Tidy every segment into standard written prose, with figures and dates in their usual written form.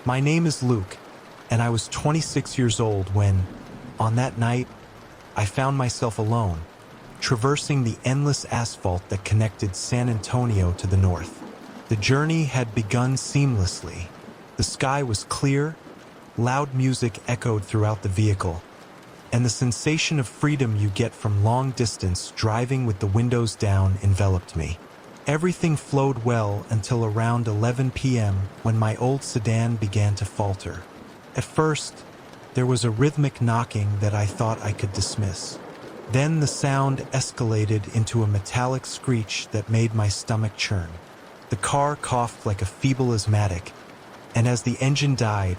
My name is Luke, and I was 26 years old when, on that night, I found myself alone, traversing the endless asphalt that connected San Antonio to the north. The journey had begun seamlessly. The sky was clear, loud music echoed throughout the vehicle, and the sensation of freedom you get from long distance driving with the windows down enveloped me. Everything flowed well until around 11 p.m. when my old sedan began to falter. At first, there was a rhythmic knocking that I thought I could dismiss. Then the sound escalated into a metallic screech that made my stomach churn. The car coughed like a feeble asthmatic, and as the engine died,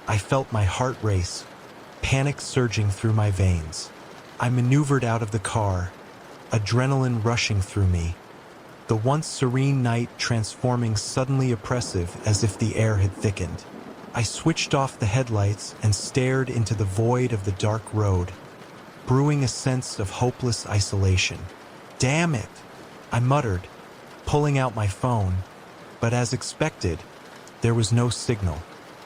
I felt my heart race, panic surging through my veins. I maneuvered out of the car, adrenaline rushing through me, the once serene night transforming suddenly oppressive as if the air had thickened. I switched off the headlights and stared into the void of the dark road, brewing a sense of hopeless isolation. "Damn it," I muttered, pulling out my phone, but as expected, there was no signal.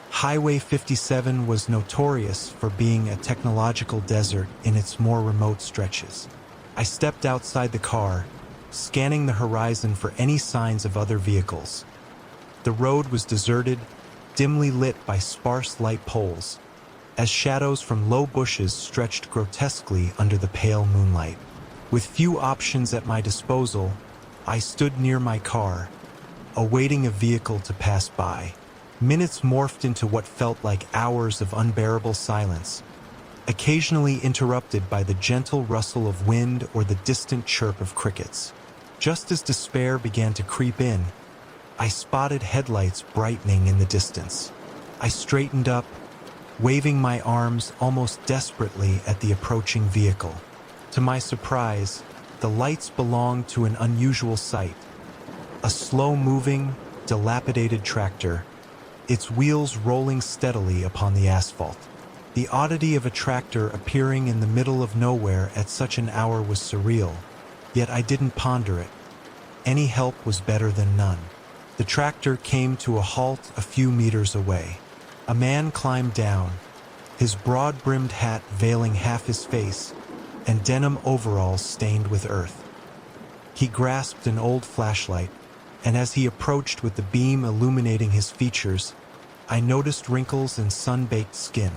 Highway 57 was notorious for being a technological desert in its more remote stretches. I stepped outside the car, scanning the horizon for any signs of other vehicles. The road was deserted, dimly lit by sparse light poles, as shadows from low bushes stretched grotesquely under the pale moonlight. With few options at my disposal, I stood near my car, awaiting a vehicle to pass by. Minutes morphed into what felt like hours of unbearable silence, occasionally interrupted by the gentle rustle of wind or the distant chirp of crickets. Just as despair began to creep in, I spotted headlights brightening in the distance. I straightened up, waving my arms almost desperately at the approaching vehicle. To my surprise, the lights belonged to an unusual sight: a slow-moving, dilapidated tractor, its wheels rolling steadily upon the asphalt. The oddity of a tractor appearing in the middle of nowhere at such an hour was surreal, yet I didn't ponder it. Any help was better than none. The tractor came to a halt a few meters away. A man climbed down, his broad-brimmed hat veiling half his face, and denim overalls stained with earth. He grasped an old flashlight, and as he approached with the beam illuminating his features, I noticed wrinkles and sun-baked skin,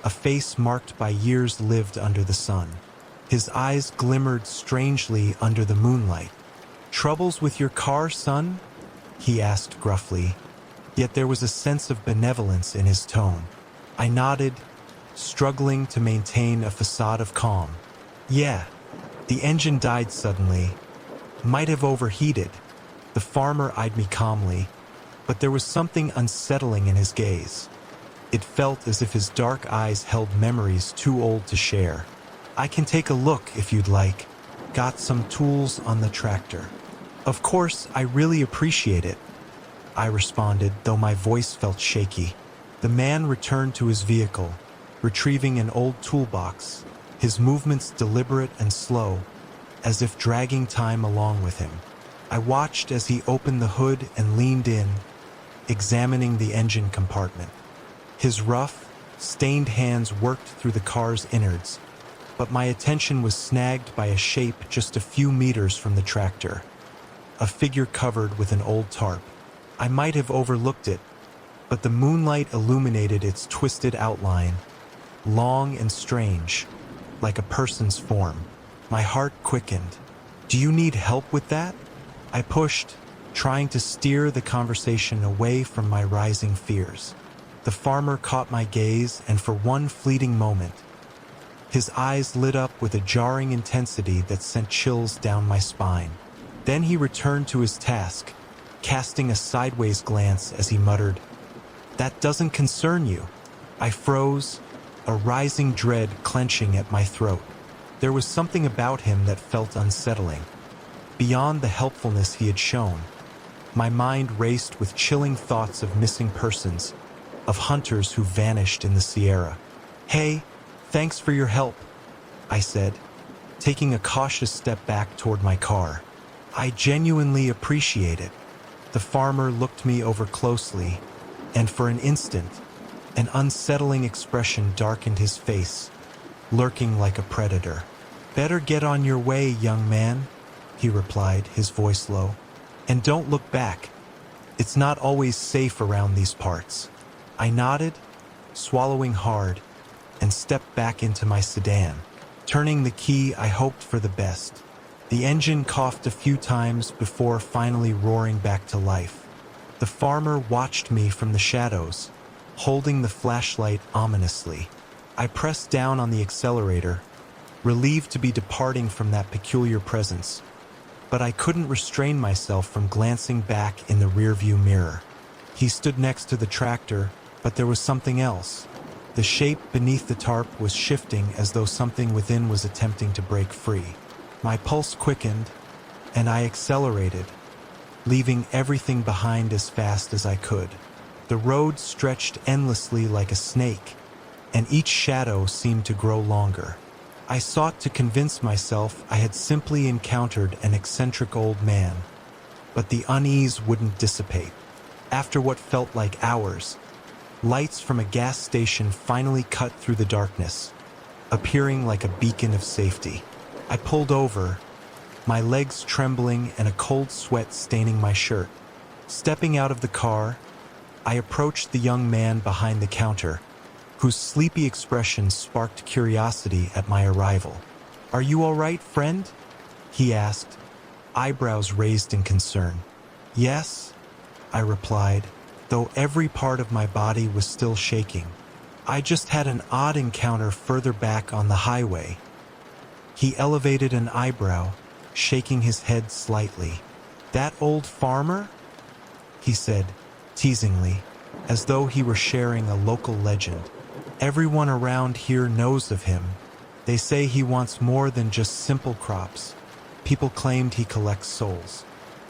a face marked by years lived under the sun. His eyes glimmered strangely under the moonlight. "Troubles with your car, son?" he asked gruffly, yet there was a sense of benevolence in his tone. I nodded, struggling to maintain a facade of calm. "Yeah, the engine died suddenly. Might have overheated." The farmer eyed me calmly, but there was something unsettling in his gaze. It felt as if his dark eyes held memories too old to share. "I can take a look if you'd like. Got some tools on the tractor." "Of course, I really appreciate it," I responded, though my voice felt shaky. The man returned to his vehicle, retrieving an old toolbox, his movements deliberate and slow, as if dragging time along with him. I watched as he opened the hood and leaned in, examining the engine compartment. His rough, stained hands worked through the car's innards, but my attention was snagged by a shape just a few meters from the tractor. A figure covered with an old tarp. I might have overlooked it, but the moonlight illuminated its twisted outline, long and strange, like a person's form. My heart quickened. "Do you need help with that?" I pushed, trying to steer the conversation away from my rising fears. The farmer caught my gaze, and for one fleeting moment, his eyes lit up with a jarring intensity that sent chills down my spine. Then he returned to his task, casting a sideways glance as he muttered, "That doesn't concern you." I froze, a rising dread clenching at my throat. There was something about him that felt unsettling. Beyond the helpfulness he had shown, my mind raced with chilling thoughts of missing persons, of hunters who vanished in the Sierra. "Hey, thanks for your help," I said, taking a cautious step back toward my car. "I genuinely appreciate it." The farmer looked me over closely, and for an instant, an unsettling expression darkened his face, lurking like a predator. "Better get on your way, young man," he replied, his voice low. "And don't look back. It's not always safe around these parts." I nodded, swallowing hard, and stepped back into my sedan. Turning the key, I hoped for the best. The engine coughed a few times before finally roaring back to life. The farmer watched me from the shadows, holding the flashlight ominously. I pressed down on the accelerator, relieved to be departing from that peculiar presence, but I couldn't restrain myself from glancing back in the rearview mirror. He stood next to the tractor, but there was something else. The shape beneath the tarp was shifting as though something within was attempting to break free. My pulse quickened, and I accelerated, leaving everything behind as fast as I could. The road stretched endlessly like a snake, and each shadow seemed to grow longer. I sought to convince myself I had simply encountered an eccentric old man, but the unease wouldn't dissipate. After what felt like hours, lights from a gas station finally cut through the darkness, appearing like a beacon of safety. I pulled over, my legs trembling and a cold sweat staining my shirt. Stepping out of the car, I approached the young man behind the counter, whose sleepy expression sparked curiosity at my arrival. "Are you all right, friend?" he asked, eyebrows raised in concern. "Yes," I replied, though every part of my body was still shaking. "I just had an odd encounter further back on the highway." He elevated an eyebrow, shaking his head slightly. "That old farmer?" he said, teasingly, as though he were sharing a local legend. "Everyone around here knows of him. They say he wants more than just simple crops. People claimed he collects souls."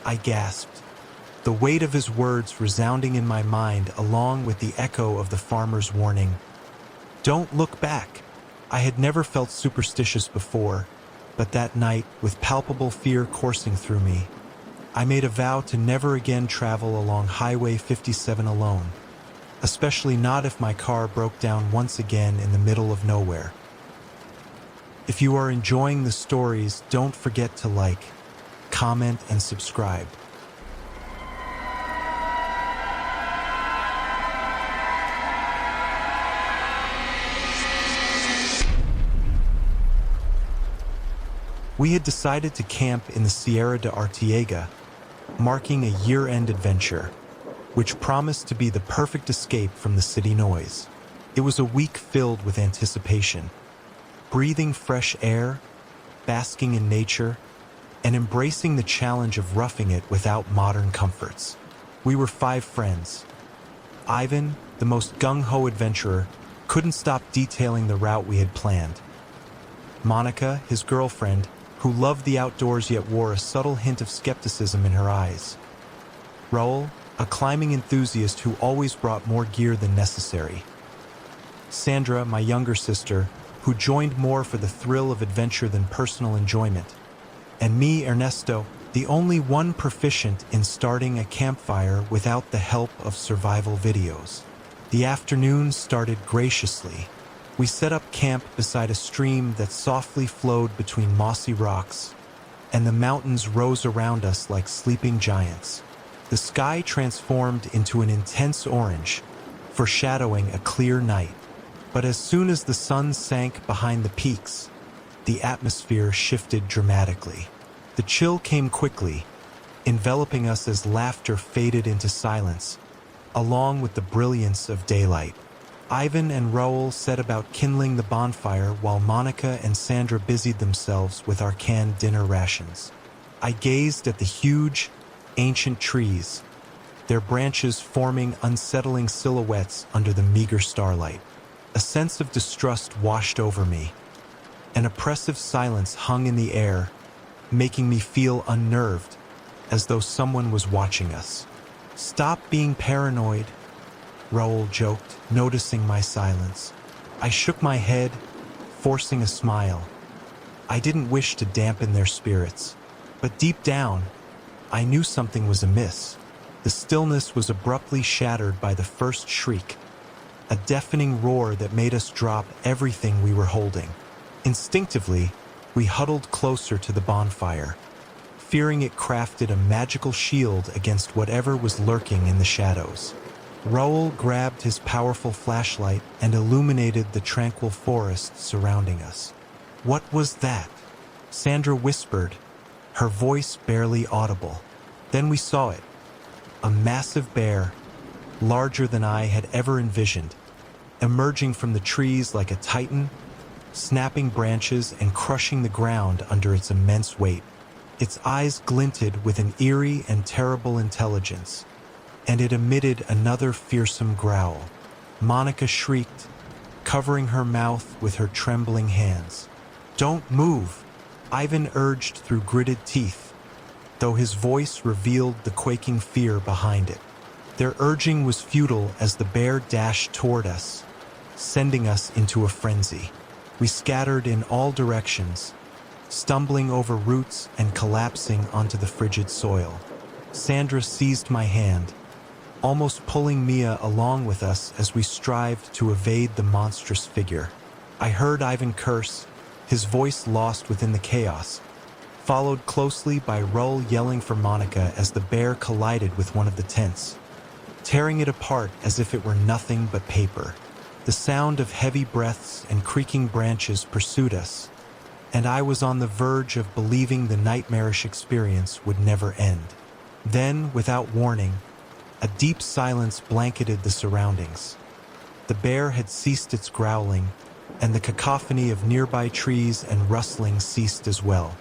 I gasped, the weight of his words resounding in my mind along with the echo of the farmer's warning. "Don't look back." I had never felt superstitious before, but that night, with palpable fear coursing through me, I made a vow to never again travel along Highway 57 alone, especially not if my car broke down once again in the middle of nowhere. If you are enjoying the stories, don't forget to like, comment, and subscribe. We had decided to camp in the Sierra de Arteaga, marking a year-end adventure, which promised to be the perfect escape from the city noise. It was a week filled with anticipation, breathing fresh air, basking in nature, and embracing the challenge of roughing it without modern comforts. We were 5 friends. Ivan, the most gung-ho adventurer, couldn't stop detailing the route we had planned. Monica, his girlfriend, who loved the outdoors yet wore a subtle hint of skepticism in her eyes. Raul, a climbing enthusiast who always brought more gear than necessary. Sandra, my younger sister, who joined more for the thrill of adventure than personal enjoyment. And me, Ernesto, the only one proficient in starting a campfire without the help of survival videos. The afternoon started graciously. We set up camp beside a stream that softly flowed between mossy rocks, and the mountains rose around us like sleeping giants. The sky transformed into an intense orange, foreshadowing a clear night. But as soon as the sun sank behind the peaks, the atmosphere shifted dramatically. The chill came quickly, enveloping us as laughter faded into silence, along with the brilliance of daylight. Ivan and Raul set about kindling the bonfire while Monica and Sandra busied themselves with our canned dinner rations. I gazed at the huge, ancient trees, their branches forming unsettling silhouettes under the meager starlight. A sense of distrust washed over me. An oppressive silence hung in the air, making me feel unnerved, as though someone was watching us. "Stop being paranoid," Raul joked, noticing my silence. I shook my head, forcing a smile. I didn't wish to dampen their spirits, but deep down, I knew something was amiss. The stillness was abruptly shattered by the first shriek, a deafening roar that made us drop everything we were holding. Instinctively, we huddled closer to the bonfire, fearing it crafted a magical shield against whatever was lurking in the shadows. Raoul grabbed his powerful flashlight and illuminated the tranquil forest surrounding us. "What was that?" Sandra whispered, her voice barely audible. Then we saw it. A massive bear, larger than I had ever envisioned, emerging from the trees like a titan, snapping branches and crushing the ground under its immense weight. Its eyes glinted with an eerie and terrible intelligence, and it emitted another fearsome growl. Monica shrieked, covering her mouth with her trembling hands. "Don't move," Ivan urged through gritted teeth, though his voice revealed the quaking fear behind it. Their urging was futile as the bear dashed toward us, sending us into a frenzy. We scattered in all directions, stumbling over roots and collapsing onto the frigid soil. Sandra seized my hand, almost pulling Mia along with us as we strived to evade the monstrous figure. I heard Ivan curse, his voice lost within the chaos, followed closely by Raoul yelling for Monica as the bear collided with one of the tents, tearing it apart as if it were nothing but paper. The sound of heavy breaths and creaking branches pursued us, and I was on the verge of believing the nightmarish experience would never end. Then, without warning, a deep silence blanketed the surroundings. The bear had ceased its growling, and the cacophony of nearby trees and rustling ceased as well.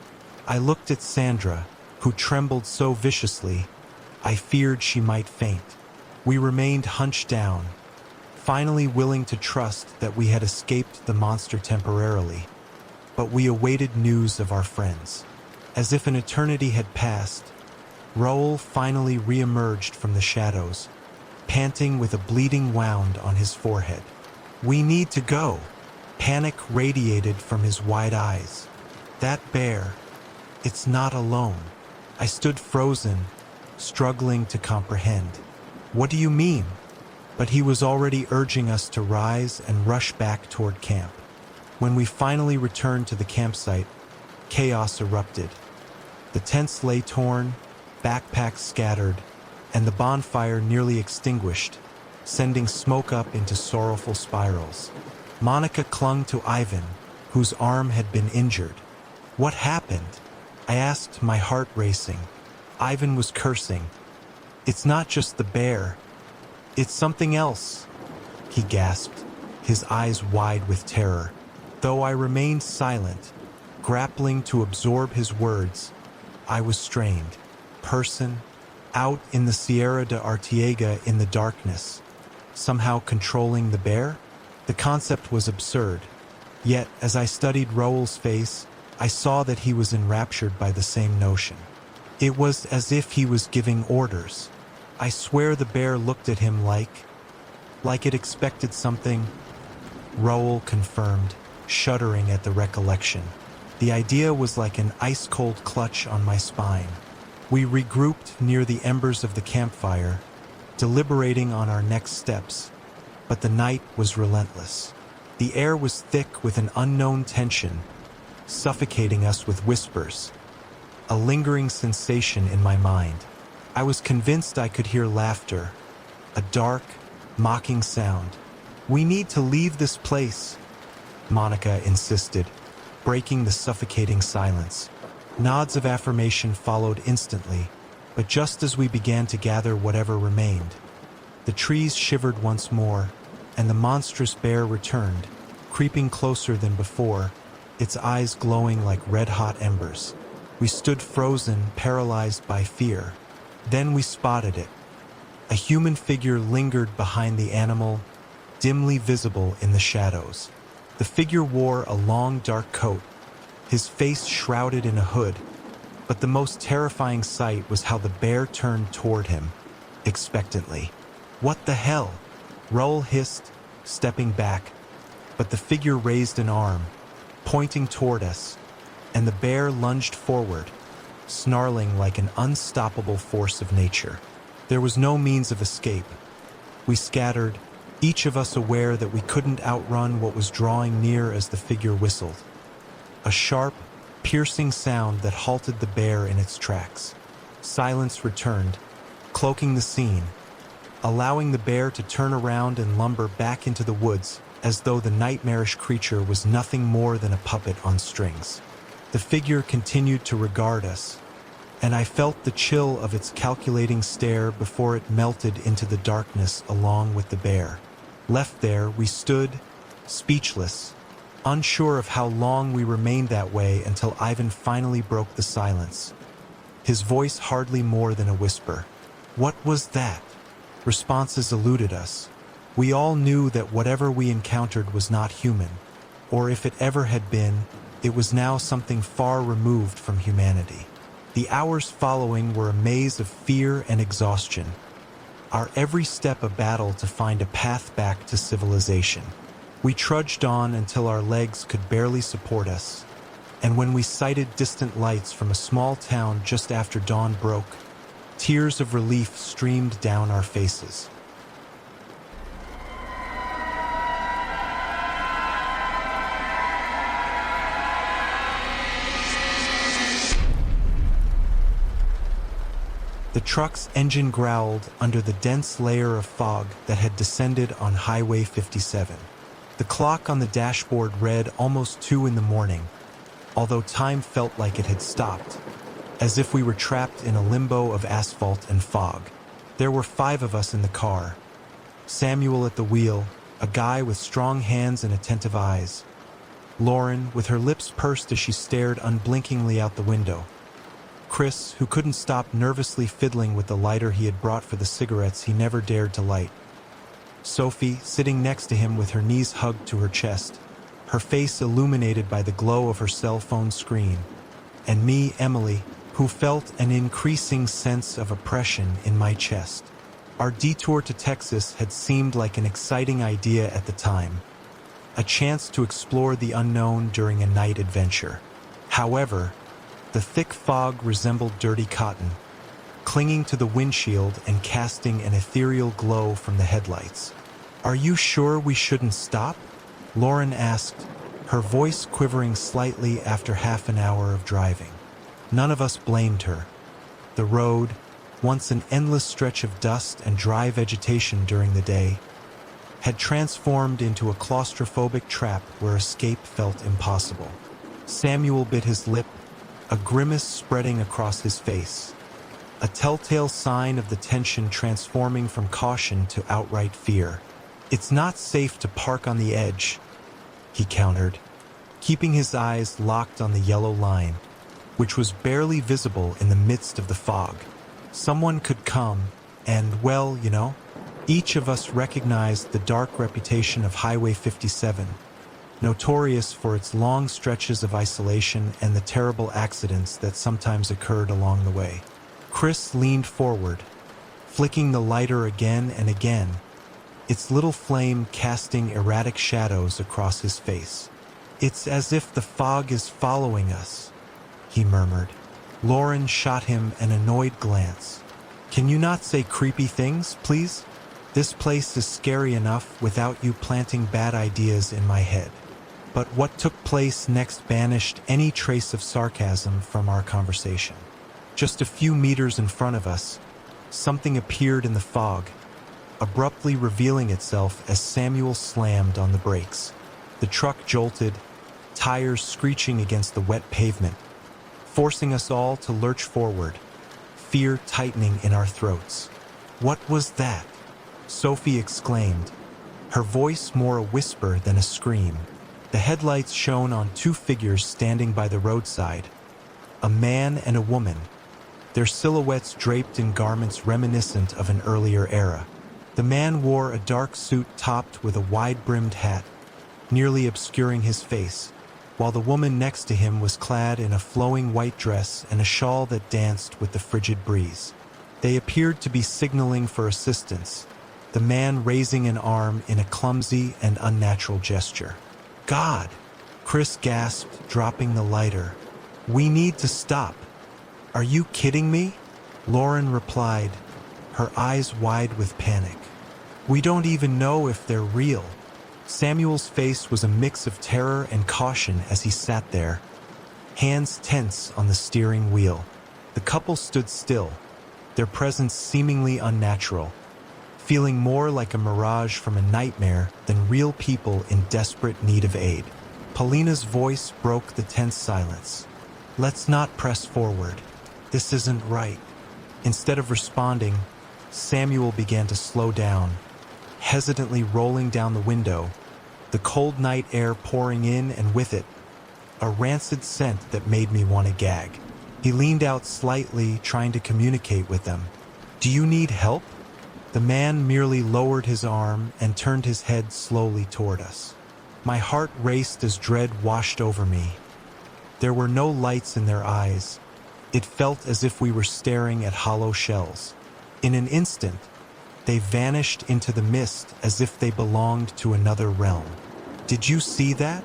I looked at Sandra, who trembled so viciously, I feared she might faint. We remained hunched down, finally willing to trust that we had escaped the monster temporarily. But we awaited news of our friends. As if an eternity had passed, Raoul finally re-emerged from the shadows, panting with a bleeding wound on his forehead. "We need to go." Panic radiated from his wide eyes. "That bear, it's not alone." I stood frozen, struggling to comprehend. "What do you mean?" But he was already urging us to rise and rush back toward camp. When we finally returned to the campsite, chaos erupted. The tents lay torn, backpacks scattered, and the bonfire nearly extinguished, sending smoke up into sorrowful spirals. Monica clung to Ivan, whose arm had been injured. "What happened?" I asked, my heart racing. Ivan was cursing. "It's not just the bear. It's something else," he gasped, his eyes wide with terror. Though I remained silent, grappling to absorb his words, I was strained. Person, out in the Sierra de Artiega in the darkness, somehow controlling the bear? The concept was absurd. Yet, as I studied Raoul's face, I saw that he was enraptured by the same notion. It was as if he was giving orders. I swear the bear looked at him like it expected something. Raoul confirmed, shuddering at the recollection. The idea was like an ice-cold clutch on my spine. We regrouped near the embers of the campfire, deliberating on our next steps, but the night was relentless. The air was thick with an unknown tension, suffocating us with whispers, a lingering sensation in my mind. I was convinced I could hear laughter, a dark, mocking sound. "We need to leave this place," Monica insisted, breaking the suffocating silence. Nods of affirmation followed instantly, but just as we began to gather whatever remained, the trees shivered once more, and the monstrous bear returned, creeping closer than before, its eyes glowing like red-hot embers. We stood frozen, paralyzed by fear. Then we spotted it. A human figure lingered behind the animal, dimly visible in the shadows. The figure wore a long, dark coat, his face shrouded in a hood, but the most terrifying sight was how the bear turned toward him, expectantly. "What the hell?" Raoul hissed, stepping back, but the figure raised an arm, pointing toward us, and the bear lunged forward, snarling like an unstoppable force of nature. There was no means of escape. We scattered, each of us aware that we couldn't outrun what was drawing near as the figure whistled. A sharp, piercing sound that halted the bear in its tracks. Silence returned, cloaking the scene, allowing the bear to turn around and lumber back into the woods as though the nightmarish creature was nothing more than a puppet on strings. The figure continued to regard us, and I felt the chill of its calculating stare before it melted into the darkness along with the bear. Left there, we stood, speechless, unsure of how long we remained that way until Ivan finally broke the silence. His voice hardly more than a whisper. "What was that?" Responses eluded us. We all knew that whatever we encountered was not human, or if it ever had been, it was now something far removed from humanity. The hours following were a maze of fear and exhaustion, our every step a battle to find a path back to civilization. We trudged on until our legs could barely support us, and when we sighted distant lights from a small town just after dawn broke, tears of relief streamed down our faces. The truck's engine growled under the dense layer of fog that had descended on Highway 57. The clock on the dashboard read almost 2 in the morning, although time felt like it had stopped, as if we were trapped in a limbo of asphalt and fog. There were 5 of us in the car. Samuel at the wheel, a guy with strong hands and attentive eyes. Lauren, with her lips pursed as she stared unblinkingly out the window. Chris, who couldn't stop nervously fiddling with the lighter he had brought for the cigarettes he never dared to light. Sophie, sitting next to him with her knees hugged to her chest, her face illuminated by the glow of her cell phone screen. And me, Emily, who felt an increasing sense of oppression in my chest. Our detour to Texas had seemed like an exciting idea at the time, a chance to explore the unknown during a night adventure. However, the thick fog resembled dirty cotton, clinging to the windshield and casting an ethereal glow from the headlights. "Are you sure we shouldn't stop?" Lauren asked, her voice quivering slightly after half an hour of driving. None of us blamed her. The road, once an endless stretch of dust and dry vegetation during the day, had transformed into a claustrophobic trap where escape felt impossible. Samuel bit his lip, a grimace spreading across his face, a telltale sign of the tension transforming from caution to outright fear. "It's not safe to park on the edge," he countered, keeping his eyes locked on the yellow line, which was barely visible in the midst of the fog. Someone could come, and, well, each of us recognized the dark reputation of Highway 57, notorious for its long stretches of isolation and the terrible accidents that sometimes occurred along the way. Chris leaned forward, flicking the lighter again and again, its little flame casting erratic shadows across his face. "It's as if the fog is following us," he murmured. Lauren shot him an annoyed glance. "Can you not say creepy things, please? This place is scary enough without you planting bad ideas in my head." But what took place next banished any trace of sarcasm from our conversation. Just a few meters in front of us, something appeared in the fog, abruptly revealing itself as Samuel slammed on the brakes. The truck jolted, tires screeching against the wet pavement, forcing us all to lurch forward, fear tightening in our throats. "What was that?" Sophie exclaimed, her voice more a whisper than a scream. The headlights shone on 2 figures standing by the roadside, a man and a woman, their silhouettes draped in garments reminiscent of an earlier era. The man wore a dark suit topped with a wide-brimmed hat, nearly obscuring his face, while the woman next to him was clad in a flowing white dress and a shawl that danced with the frigid breeze. They appeared to be signaling for assistance, the man raising an arm in a clumsy and unnatural gesture. "God!" Chris gasped, dropping the lighter. "We need to stop." "Are you kidding me?" Lauren replied, her eyes wide with panic. "We don't even know if they're real." Samuel's face was a mix of terror and caution as he sat there, hands tense on the steering wheel. The couple stood still, their presence seemingly unnatural, feeling more like a mirage from a nightmare than real people in desperate need of aid. Paulina's voice broke the tense silence. "Let's not press forward. This isn't right." Instead of responding, Samuel began to slow down, hesitantly rolling down the window, the cold night air pouring in, and with it, a rancid scent that made me want to gag. He leaned out slightly, trying to communicate with them. "Do you need help?" The man merely lowered his arm and turned his head slowly toward us. My heart raced as dread washed over me. There were no lights in their eyes. It felt as if we were staring at hollow shells. In an instant, they vanished into the mist as if they belonged to another realm. "Did you see that?"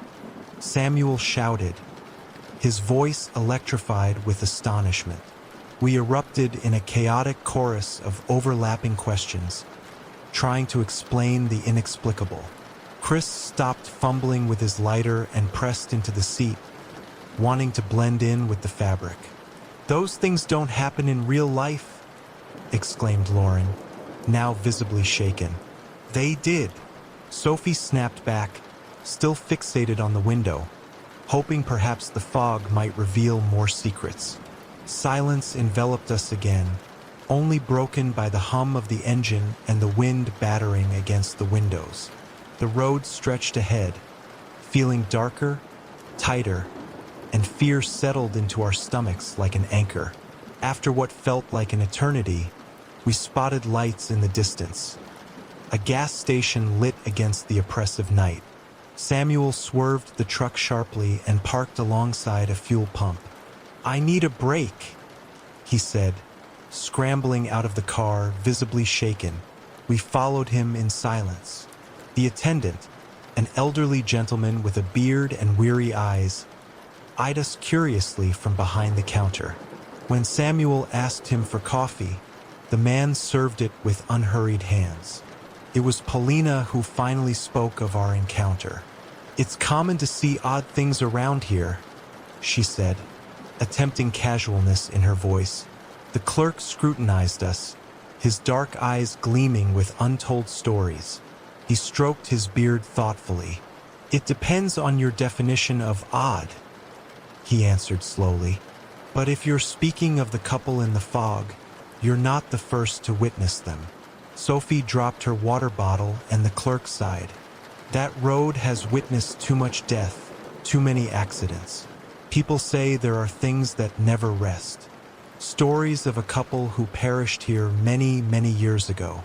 Samuel shouted, his voice electrified with astonishment. We erupted in a chaotic chorus of overlapping questions, trying to explain the inexplicable. Chris stopped fumbling with his lighter and pressed into the seat, wanting to blend in with the fabric. "Those things don't happen in real life," exclaimed Lauren, now visibly shaken. "They did," Sophie snapped back, still fixated on the window, hoping perhaps the fog might reveal more secrets. Silence enveloped us again, only broken by the hum of the engine and the wind battering against the windows. The road stretched ahead, feeling darker, tighter, and fear settled into our stomachs like an anchor. After what felt like an eternity, we spotted lights in the distance. A gas station lit against the oppressive night. Samuel swerved the truck sharply and parked alongside a fuel pump. "I need a break," he said, scrambling out of the car, visibly shaken. We followed him in silence. The attendant, an elderly gentleman with a beard and weary eyes, eyed us curiously from behind the counter. When Samuel asked him for coffee, the man served it with unhurried hands. It was Paulina who finally spoke of our encounter. "It's common to see odd things around here," she said, attempting casualness in her voice. The clerk scrutinized us, his dark eyes gleaming with untold stories. He stroked his beard thoughtfully. "It depends on your definition of odd," he answered slowly. "But if you're speaking of the couple in the fog, you're not the first to witness them." Sophie dropped her water bottle and the clerk sighed. "That road has witnessed too much death, too many accidents. People say there are things that never rest. Stories of a couple who perished here many, many years ago.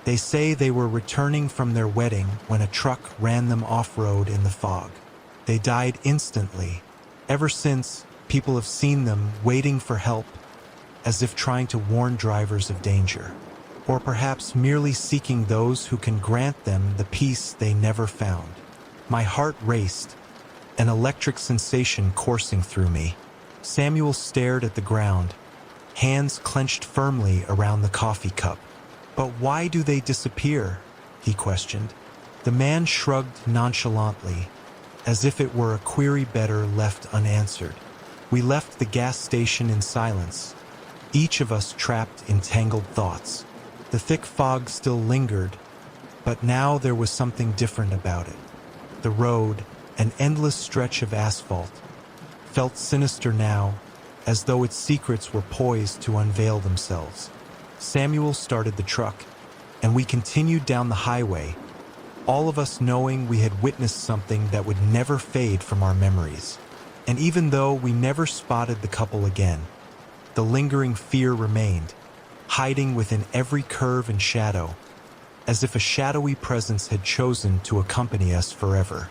They say they were returning from their wedding when a truck ran them off-road in the fog. They died instantly. Ever since, people have seen them waiting for help, as if trying to warn drivers of danger, or perhaps merely seeking those who can grant them the peace they never found." My heart raced, an electric sensation coursing through me. Samuel stared at the ground, hands clenched firmly around the coffee cup. "But why do they disappear?" he questioned. The man shrugged nonchalantly, as if it were a query better left unanswered. We left the gas station in silence, each of us trapped in tangled thoughts. The thick fog still lingered, but now there was something different about it. The road, an endless stretch of asphalt, felt sinister now, as though its secrets were poised to unveil themselves. Samuel started the truck, and we continued down the highway, all of us knowing we had witnessed something that would never fade from our memories. And even though we never spotted the couple again, the lingering fear remained, hiding within every curve and shadow, as if a shadowy presence had chosen to accompany us forever.